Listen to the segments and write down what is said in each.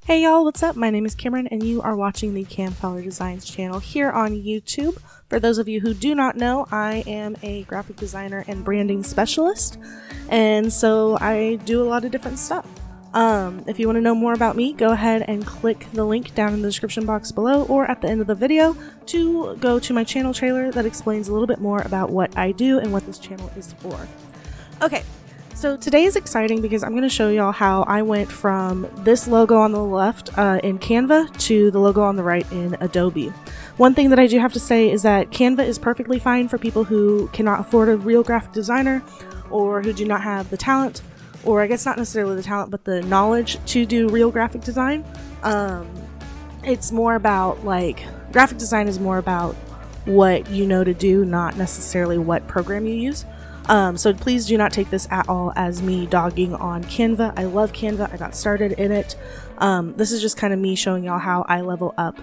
Hey y'all, what's up? My name is Cameron and you are watching the Fowler Designs channel here on YouTube. For those of you who do not know, I am a graphic designer and branding specialist, and so I do a lot of different stuff. If you want to know more about me, go ahead and click the link down in the description box below or at the end of the video to go to my channel trailer that explains a little bit more about what I do and what this channel is for. Okay. So today is exciting because I'm going to show y'all how I went from this logo on the left in Canva to the logo on the right in Adobe. One thing that I do have to say is that Canva is perfectly fine for people who cannot afford a real graphic designer or who do not have the talent, or I guess not necessarily the talent, but the knowledge to do real graphic design. It's more about, like, graphic design is more about what you know to do, not necessarily what program you use. So please do not take this at all as me dogging on Canva. I love Canva. I got started in it. This is just kind of me showing y'all how I level up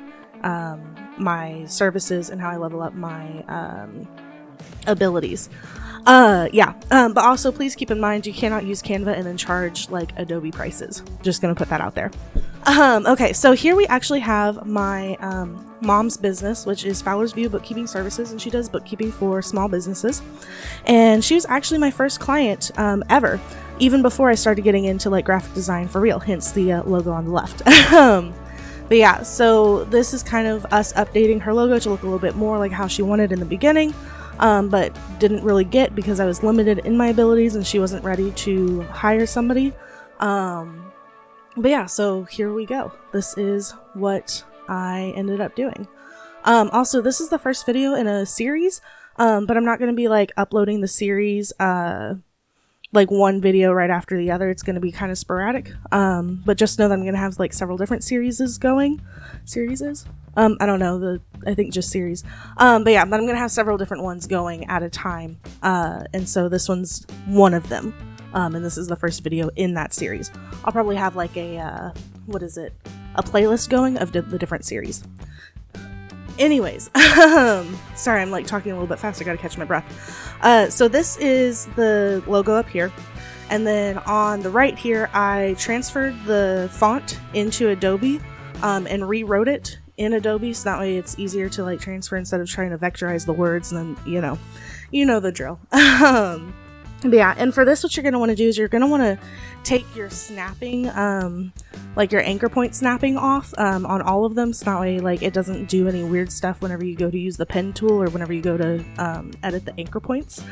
my services and how I level up my abilities. But also please keep in mind you cannot use Canva and then charge like Adobe prices. Just gonna put that out there. Okay, so here we actually have my mom's business, which is Fowler's View Bookkeeping Services, and she does bookkeeping for small businesses. And she was actually my first client ever, even before I started getting into like graphic design for real, hence the logo on the left. But yeah, so this is kind of us updating her logo to look a little bit more like how she wanted in the beginning, but didn't really get because I was limited in my abilities and she wasn't ready to hire somebody. But yeah, so here we go. This is what I ended up doing. Also, this is the first video in a series, but I'm not going to be like uploading the series like one video right after the other. It's going to be kind of sporadic, but just know that I'm going to have like several different series going. I don't know, I think just series. But yeah, but I'm going to have several different ones going at a time, and so this one's one of them. And this is the first video in that series. I'll probably have like a, a playlist going of the different series. Anyways, sorry, I'm like talking a little bit fast. I gotta catch my breath. So this is the logo up here. And then on the right here, I transferred the font into Adobe and rewrote it in Adobe. So that way it's easier to like transfer instead of trying to vectorize the words. And then, you know the drill. But yeah, and for this, what you're going to want to do is you're going to want to take your snapping, like your anchor point snapping off on all of them, so that way like it doesn't do any weird stuff whenever you go to use the pen tool or whenever you go to edit the anchor points.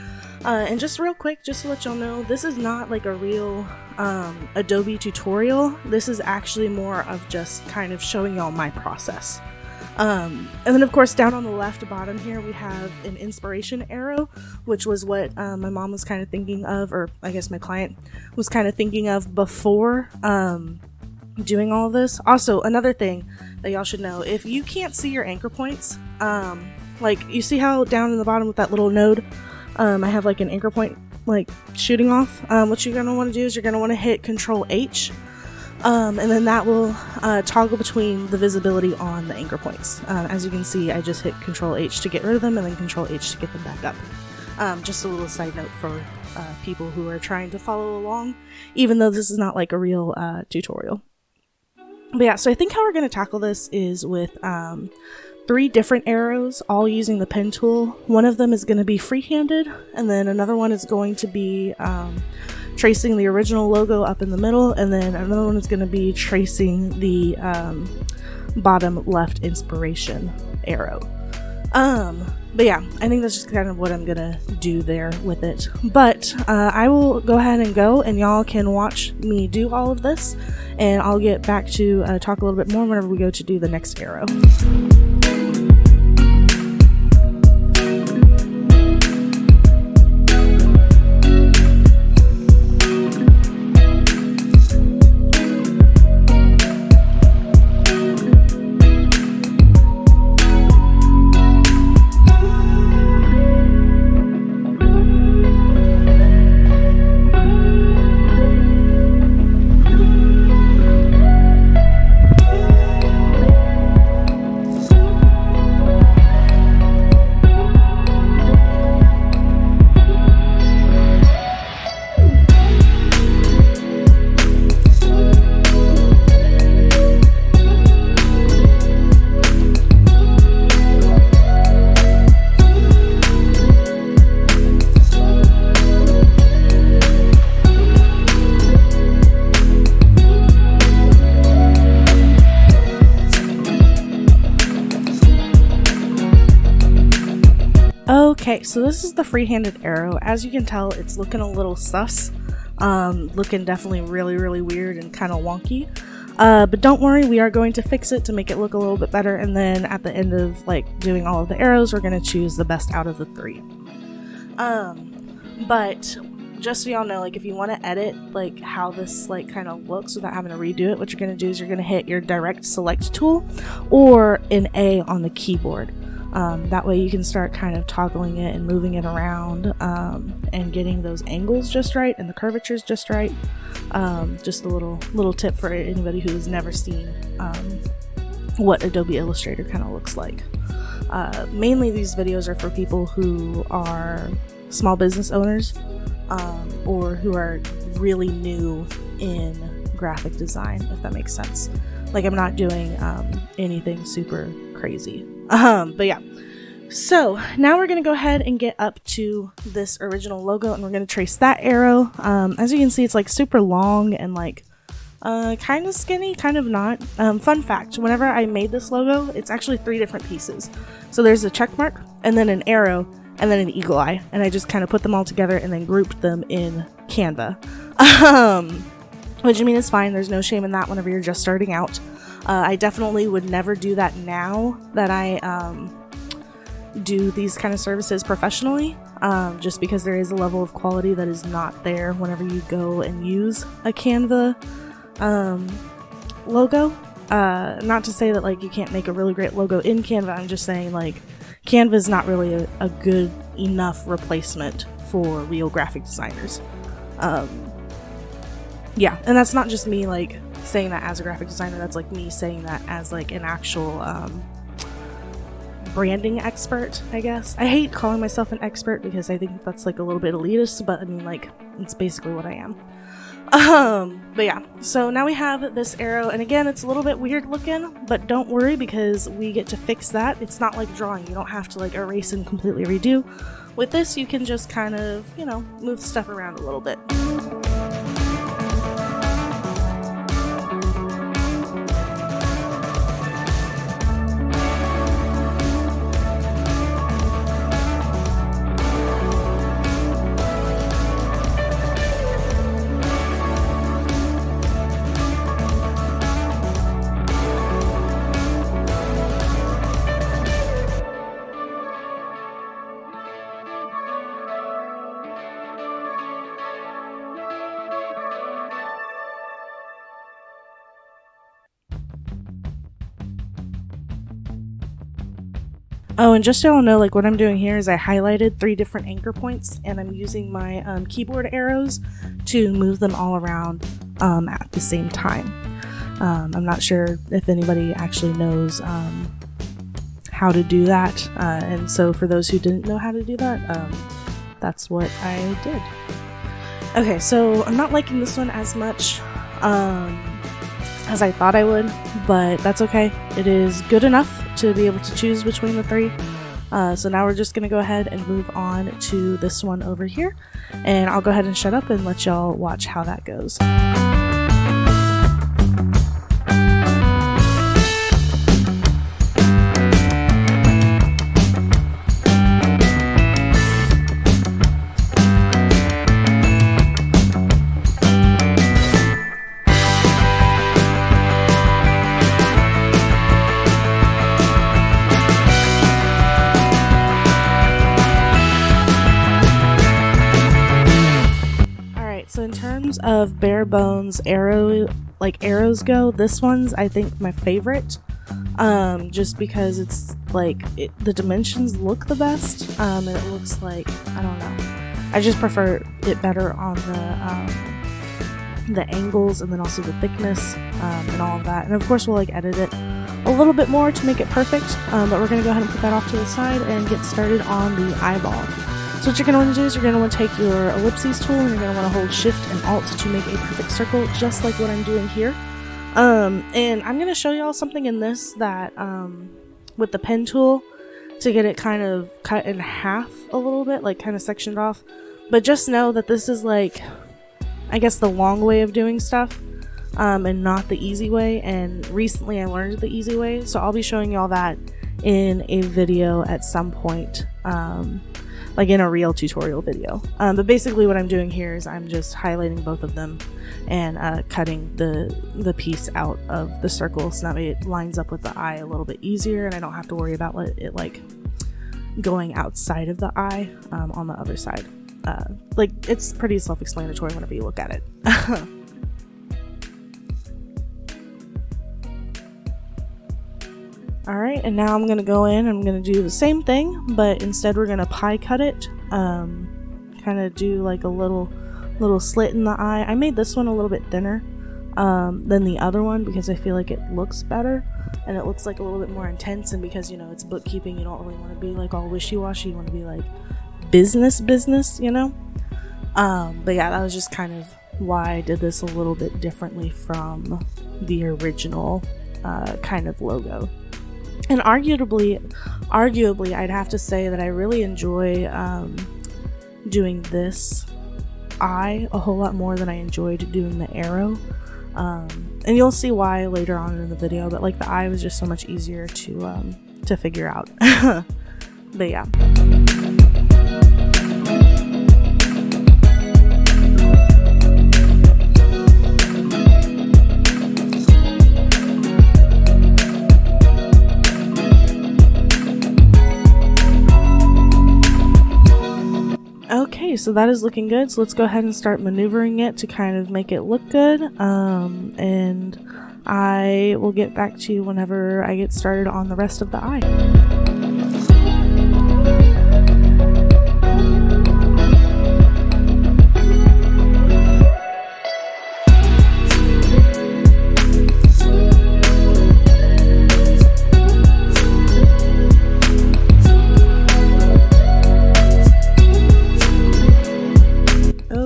And just real quick, just to let y'all know, this is not like a real Adobe tutorial. This is actually more of just kind of showing y'all my process. And then of course down on the left bottom here we have an inspiration arrow, which was what my mom was kind of thinking of, or I guess my client was kind of thinking of before doing all of this. Also, another thing that y'all should know, if you can't see your anchor points, like you see how down in the bottom with that little node, I have like an anchor point like shooting off. What you're going to want to do is you're going to want to hit Control H. And then that will toggle between the visibility on the anchor points. As you can see, I just hit Control H to get rid of them and then Control H to get them back up. Just a little side note for people who are trying to follow along, even though this is not like a real tutorial. But yeah, so I think how we're going to tackle this is with 3 different arrows, all using the pen tool. One of them is going to be free-handed, and then another one is going to be tracing the original logo up in the middle, and then another one is going to be tracing the bottom left inspiration arrow. But yeah, I think that's just kind of what I'm gonna do there with it. But I will go ahead and go, and y'all can watch me do all of this, and I'll get back to talk a little bit more whenever we go to do the next arrow. Okay, so this is the free-handed arrow. As you can tell, it's looking a little sus. Looking definitely really weird and kind of wonky. But don't worry, we are going to fix it to make it look a little bit better, and then at the end of like doing all of the arrows, we're going to choose the best out of the 3. But just so y'all know, like if you want to edit like how this like kind of looks without having to redo it, what you're going to do is you're going to hit your direct select tool or an A on the keyboard. That way you can start kind of toggling it and moving it around and getting those angles just right and the curvatures just right. Just a little tip for anybody who's never seen what Adobe Illustrator kind of looks like. Mainly these videos are for people who are small business owners or who are really new in graphic design, if that makes sense. Like I'm not doing anything super crazy. But yeah, so now we're going to go ahead and get up to this original logo and we're going to trace that arrow. As you can see, it's like super long and like kind of skinny, kind of not. Fun fact, whenever I made this logo, it's actually 3 different pieces. So there's a check mark and then an arrow and then an eagle eye, and I just kind of put them all together and then grouped them in Canva. Which I mean is fine, there's no shame in that whenever you're just starting out. I definitely would never do that now that I do these kind of services professionally, just because there is a level of quality that is not there whenever you go and use a Canva logo. Not to say that like you can't make a really great logo in Canva, I'm just saying like Canva is not really a good enough replacement for real graphic designers. Yeah, and that's not just me like saying that as a graphic designer, that's like me saying that as like an actual branding expert, I guess. I hate calling myself an expert because I think that's like a little bit elitist, but I mean like it's basically what I am. But yeah, so now we have this arrow, and again it's a little bit weird looking, but don't worry because we get to fix that. It's not like drawing, you don't have to like erase and completely redo. With this you can just kind of, you know, move stuff around a little bit. Oh, and just so y'all know, like what I'm doing here is I highlighted 3 different anchor points and I'm using my keyboard arrows to move them all around at the same time. I'm not sure if anybody actually knows how to do that, and so for those who didn't know how to do that, that's what I did. Okay, so I'm not liking this one as much as I thought I would, but that's okay. It is good enough to be able to choose between the 3. So now we're just going to go ahead and move on to this one over here, and I'll go ahead and shut up and let y'all watch how that goes. So in terms of bare bones arrows go, this one's I think my favorite, just because it's like the dimensions look the best, and it looks like, I don't know, I just prefer it better on the angles and then also the thickness and all of that. And of course we'll like edit it a little bit more to make it perfect, but we're gonna go ahead and put that off to the side and get started on the eyeball. So what you're going to want to do is you're going to want to take your ellipses tool and you're going to want to hold Shift and Alt to make a perfect circle, just like what I'm doing here. And I'm going to show y'all something in this that, with the pen tool, to get it kind of cut in half a little bit, like kind of sectioned off. But just know that this is like, I guess, the long way of doing stuff, and not the easy way. And recently I learned the easy way, so I'll be showing y'all that in a video at some point. like in a real tutorial video. But basically what I'm doing here is I'm just highlighting both of them and cutting the piece out of the circle, so that way it lines up with the eye a little bit easier and I don't have to worry about it like going outside of the eye on the other side. Like, it's pretty self-explanatory whenever you look at it. Alright, and now I'm gonna go in and I'm gonna do the same thing, but instead we're gonna pie cut it. Kind of do like a little slit in the eye. I made this one a little bit thinner than the other one because I feel like it looks better and it looks like a little bit more intense, and because, you know, it's bookkeeping, you don't really want to be like all wishy-washy, you want to be like business, you know? But yeah, that was just kind of why I did this a little bit differently from the original kind of logo. And arguably, I'd have to say that I really enjoy doing this eye a whole lot more than I enjoyed doing the arrow. And you'll see why later on in the video, but like the eye was just so much easier to figure out. But yeah. Okay, so that is looking good, so let's go ahead and start maneuvering it to kind of make it look good, and I will get back to you whenever I get started on the rest of the eye.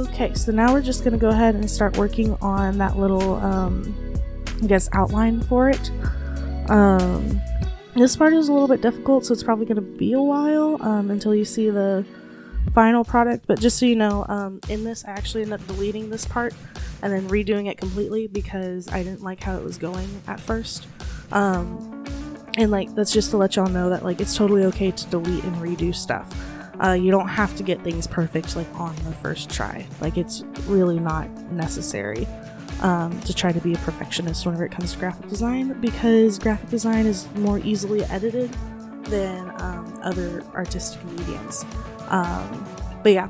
Okay, so now we're just going to go ahead and start working on that little, I guess, outline for it. This part is a little bit difficult, so it's probably going to be a while until you see the final product. But just so you know, in this, I actually ended up deleting this part and then redoing it completely because I didn't like how it was going at first. And like, that's just to let y'all know that like it's totally okay to delete and redo stuff. You don't have to get things perfect like on the first try. Like, it's really not necessary to try to be a perfectionist whenever it comes to graphic design, because graphic design is more easily edited than other artistic mediums. But yeah,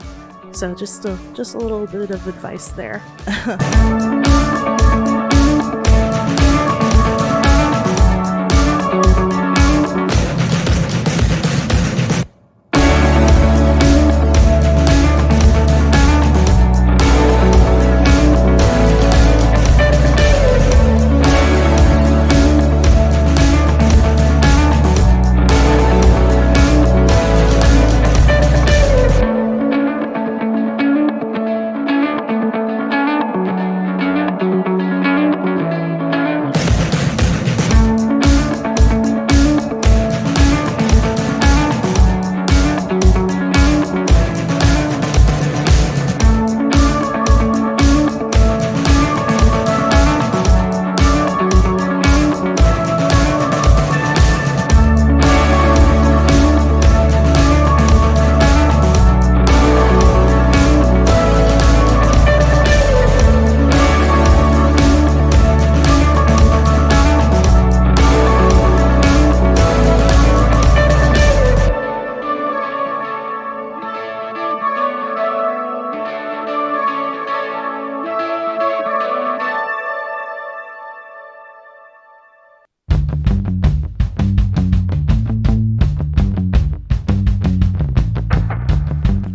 so just a little bit of advice there.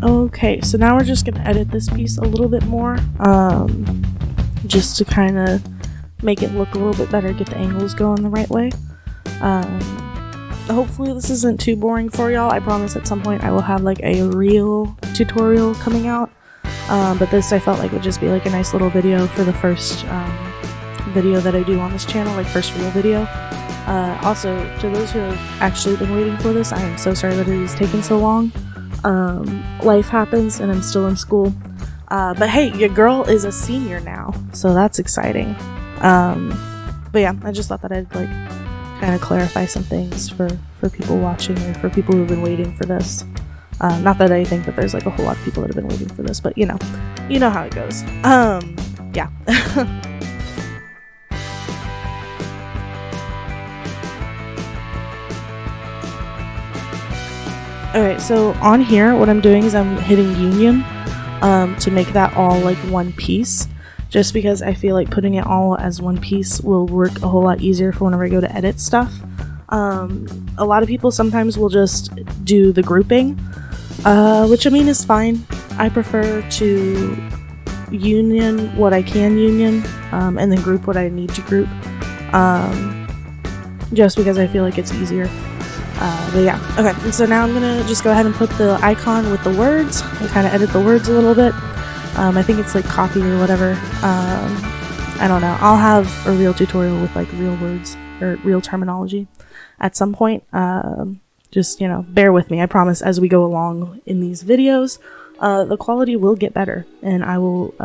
Okay, so now we're just going to edit this piece a little bit more, just to kind of make it look a little bit better, get the angles going the right way. Hopefully this isn't too boring for y'all. I promise at some point I will have like a real tutorial coming out, but this I felt like would just be like a nice little video for the first video that I do on this channel, like first real video. Also, to those who have actually been waiting for this, I am so sorry that it is taking so long. Life happens and I'm still in school, but hey, your girl is a senior now, so that's exciting. But yeah, I just thought that I'd like kind of clarify some things for people watching or for people who've been waiting for this. Not that I think that there's like a whole lot of people that have been waiting for this, but you know how it goes. Yeah. Alright, so on here, what I'm doing is I'm hitting union to make that all like one piece, just because I feel like putting it all as one piece will work a whole lot easier for whenever I go to edit stuff. A lot of people sometimes will just do the grouping, which I mean is fine. I prefer to union what I can union, and then group what I need to group, just because I feel like it's easier. But yeah, okay, and so now I'm gonna just go ahead and put the icon with the words and kind of edit the words a little bit. I think it's like copy or whatever. I don't know. I'll have a real tutorial with like real words or real terminology at some point. Just, bear with me. I promise as we go along in these videos, the quality will get better and I will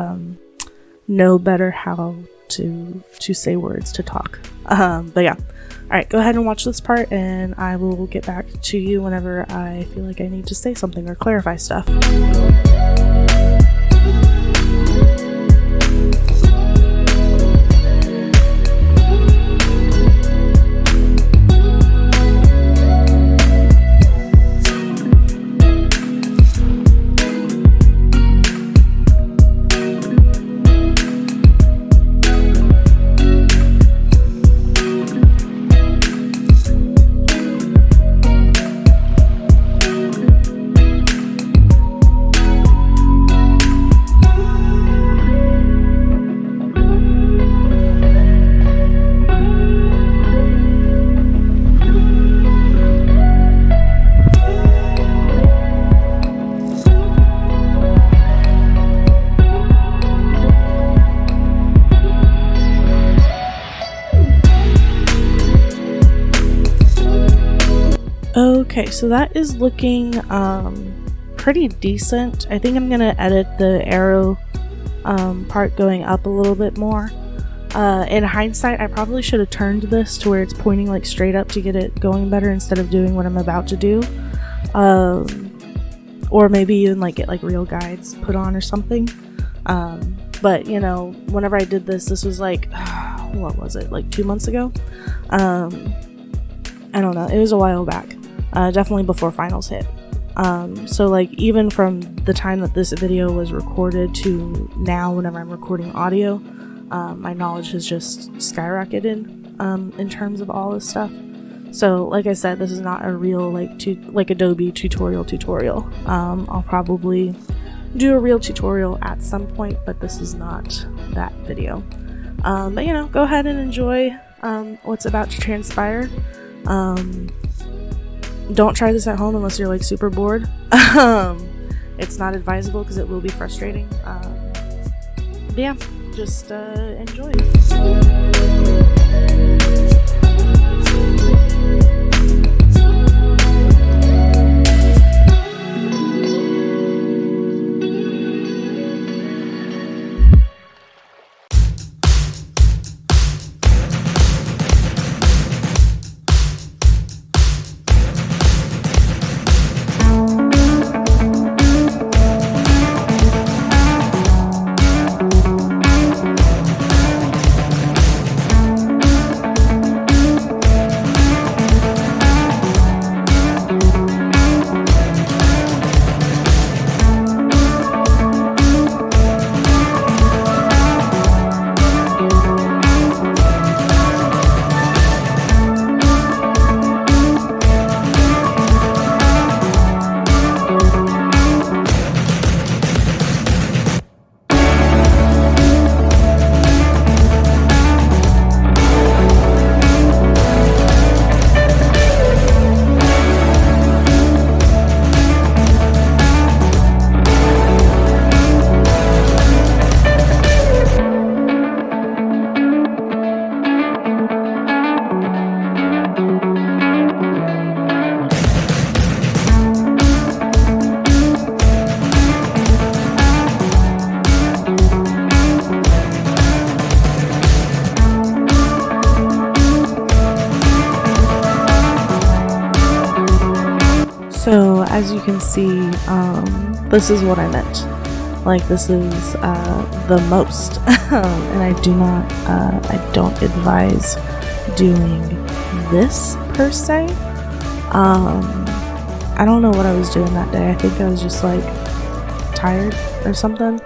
know better how to say words, to talk. But yeah. Alright, go ahead and watch this part and I will get back to you whenever I feel like I need to say something or clarify stuff. Okay, so that is looking pretty decent. I think I'm gonna edit the arrow part going up a little bit more. In hindsight, I probably should have turned this to where it's pointing like straight up to get it going better instead of doing what I'm about to do. Or maybe even like get like real guides put on or something. But whenever I did this was like, what was it, like 2 months ago? I don't know, it was a while back. Definitely before finals hit. So like even from the time that this video was recorded to now whenever I'm recording audio, my knowledge has just skyrocketed in terms of all this stuff. So like I said, this is not a real like Adobe tutorial. I'll probably do a real tutorial at some point, but this is not that video. But go ahead and enjoy what's about to transpire. Don't try this at home unless you're like super bored. It's not advisable because it will be frustrating. But yeah, just enjoy. as you can see, this is what I meant. Like, this is the most, and I don't advise doing this per se. I don't know what I was doing that day. I think I was just like tired or something,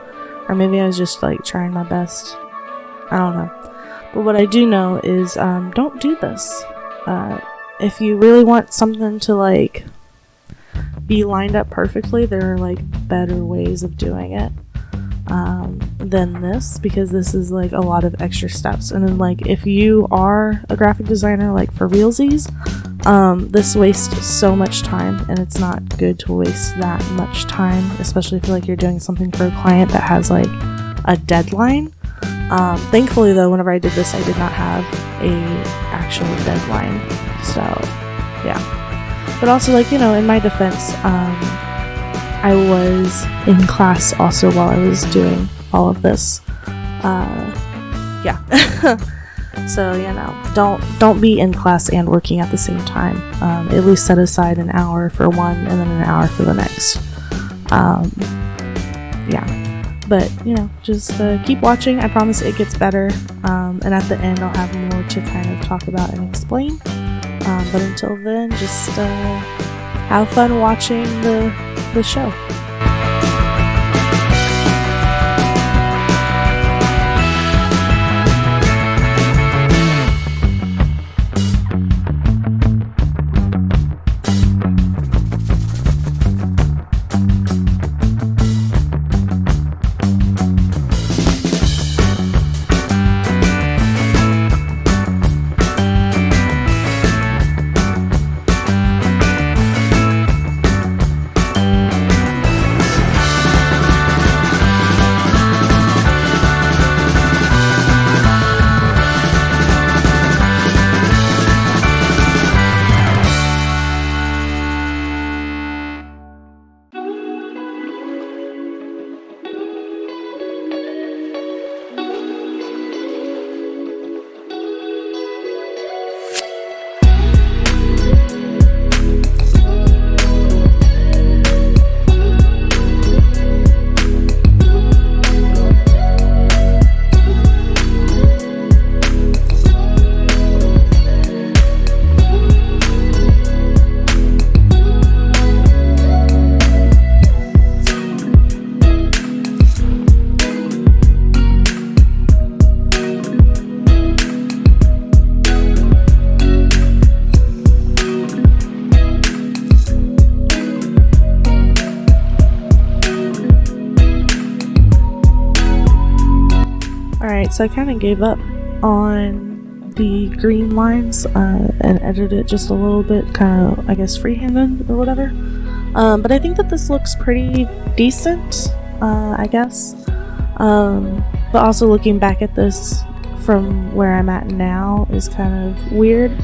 or maybe I was just like trying my best. I don't know. But what I do know is don't do this. If you really want something to like be lined up perfectly, there are like better ways of doing it than this, because this is like a lot of extra steps. And then like if you are a graphic designer like for realsies, this wastes so much time, and it's not good to waste that much time, especially if like you're doing something for a client that has like a deadline. Thankfully though, whenever I did this, I did not have a actual deadline, so yeah. But also, like, you know, in my defense, I was in class also while I was doing all of this. Yeah. So, you know, don't be in class and working at the same time. At least set aside an hour for one and then an hour for the next. Yeah. But, you know, just keep watching. I promise it gets better. And at the end, I'll have more to kind of talk about and explain. But until then, just have fun watching the show. Alright, so I kind of gave up on the green lines and edited it just a little bit, kind of, I guess, freehanded or whatever. But I think that this looks pretty decent, I guess. But also looking back at this from where I'm at now is kind of weird.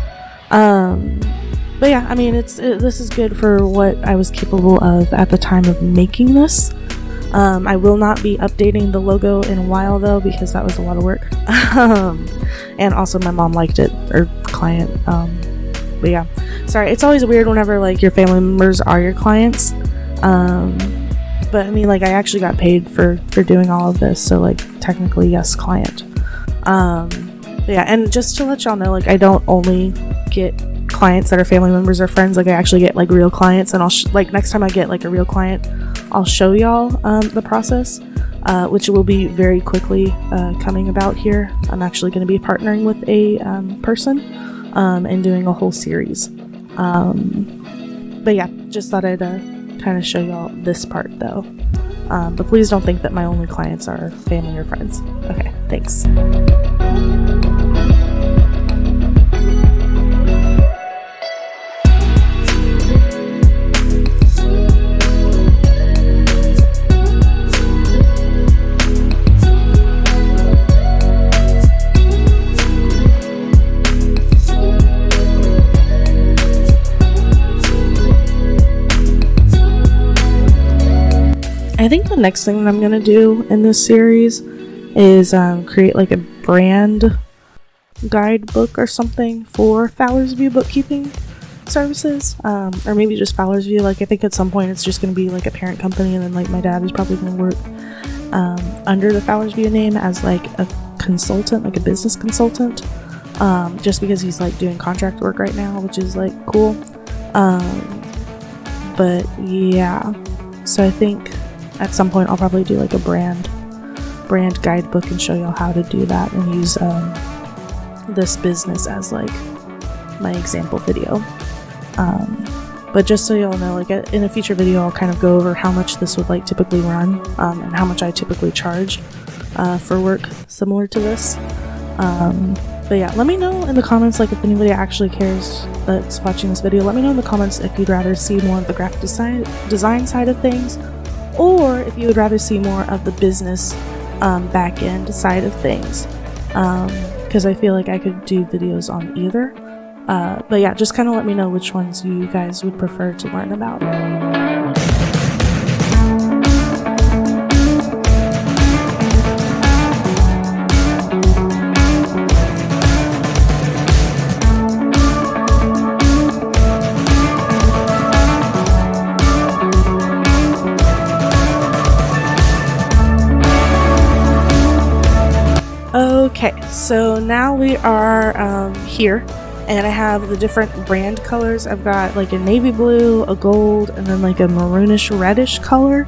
But yeah, I mean, this is good for what I was capable of at the time of making this. I will not be updating the logo in a while though, because that was a lot of work. And also my mom liked it, or client. But yeah, sorry, it's always weird whenever like your family members are your clients. But I mean, like, I actually got paid for doing all of this, so like technically yes, client. But yeah, and just to let y'all know, like, I don't only get clients that are family members or friends. Like, I actually get like real clients, and I'll like next time I get like a real client, I'll show y'all the process, which will be very quickly coming about here. I'm actually going to be partnering with a person and doing a whole series. But yeah, just thought I'd kind of show y'all this part though. But please don't think that my only clients are family or friends. Okay, thanks. I think the next thing that I'm going to do in this series is create like a brand guidebook or something for Fowler's View bookkeeping. services, or maybe just Fowler's View. Like, I think at some point it's just going to be like a parent company, and then like my dad is probably going to work under the Fowler's View name as like a consultant, like a business consultant, just because he's like doing contract work right now, which is like cool. But yeah, so I think at some point I'll probably do like a brand guidebook and show y'all how to do that, and use this business as like my example video. But just so y'all know, like in a future video I'll kind of go over how much this would like typically run, and how much I typically charge for work similar to this. But yeah, let me know in the comments, like if anybody actually cares that's watching this video, let me know in the comments if you'd rather see more of the graphic design side of things, or if you would rather see more of the business back end side of things, because I feel like I could do videos on either. But yeah, just kind of let me know which ones you guys would prefer to learn about. Okay, so now we are here, and I have the different brand colors. I've got like a navy blue, a gold, and then like a maroonish reddish color.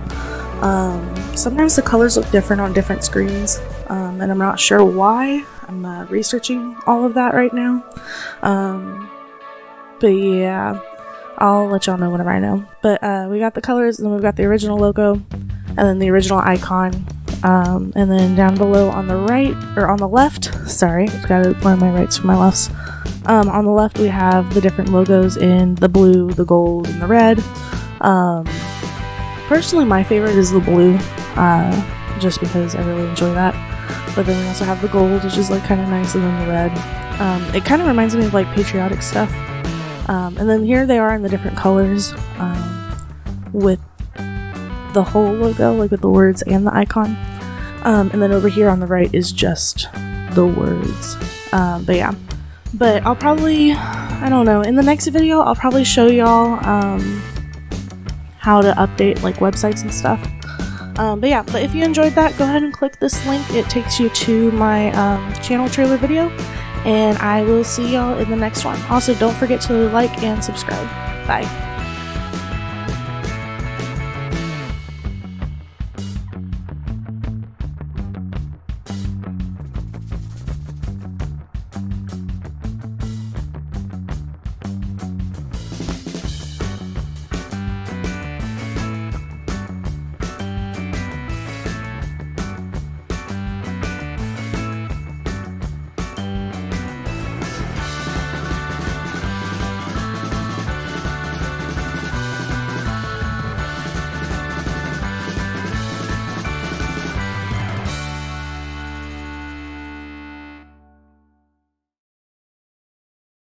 Sometimes the colors look different on different screens, and I'm not sure why. I'm researching all of that right now. But yeah, I'll let y'all know whenever I know. But we got the colors, and then we've got the original logo, and then the original icon. And then down below on the right, or on the left, sorry, I've got to learn my rights from my lefts. On the left we have the different logos in the blue, the gold, and the red. Personally, my favorite is the blue, just because I really enjoy that. But then we also have the gold, which is like kind of nice, and then the red. It kind of reminds me of like patriotic stuff. And then here they are in the different colors, with the whole logo, like with the words and the icon. And then over here on the right is just the words. But yeah, but I'll probably, I don't know, in the next video I'll probably show y'all how to update like websites and stuff. But yeah, but if you enjoyed that, go ahead and click this link. It takes you to my channel trailer video, and I will see y'all in the next one. Also, don't forget to like and subscribe. Bye.